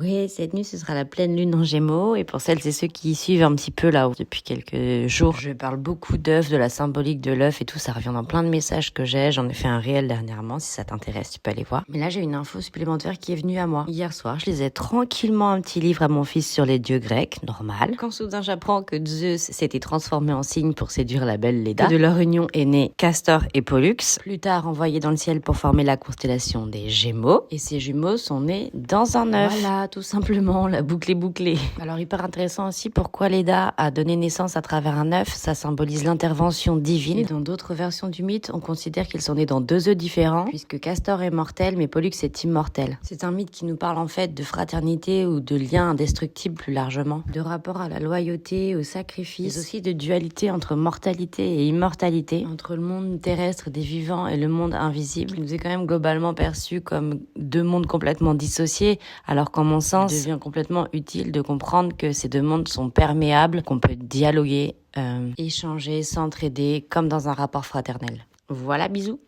Oui, cette nuit, ce sera la pleine lune en Gémeaux. Et pour celles et ceux qui suivent un petit peu là depuis quelques jours, je parle beaucoup d'œufs, de la symbolique de l'œuf et tout. Ça revient dans plein de messages que j'ai. J'en ai fait un réel dernièrement. Si ça t'intéresse, tu peux aller voir. Mais là, j'ai une info supplémentaire qui est venue à moi. Hier soir, je lisais tranquillement un petit livre à mon fils sur les dieux grecs, normal. Quand soudain j'apprends que Zeus s'était transformé en cygne pour séduire la belle Léda, que de leur union est né Castor et Pollux, plus tard envoyés dans le ciel pour former la constellation des Gémeaux. Et ces jumeaux sont nés dans un œuf. Voilà, tout simplement, la boucle est bouclée. Alors hyper intéressant aussi pourquoi Léda a donné naissance à travers un œuf. Ça symbolise l'intervention divine. Et dans d'autres versions du mythe, on considère qu'ils sont nés dans deux œufs différents, puisque Castor est mortel, mais Pollux est immortel. C'est un mythe qui nous parle en fait de fraternité ou de lien indestructible plus largement, de rapport à la loyauté, au sacrifice, mais aussi de dualité entre mortalité et immortalité, entre le monde terrestre des vivants et le monde invisible, qui nous est quand même globalement perçu comme deux mondes complètement dissociés, alors qu'en mon sens, il devient complètement utile de comprendre que ces deux mondes sont perméables, qu'on peut dialoguer, échanger, s'entraider, comme dans un rapport fraternel. Voilà, bisous.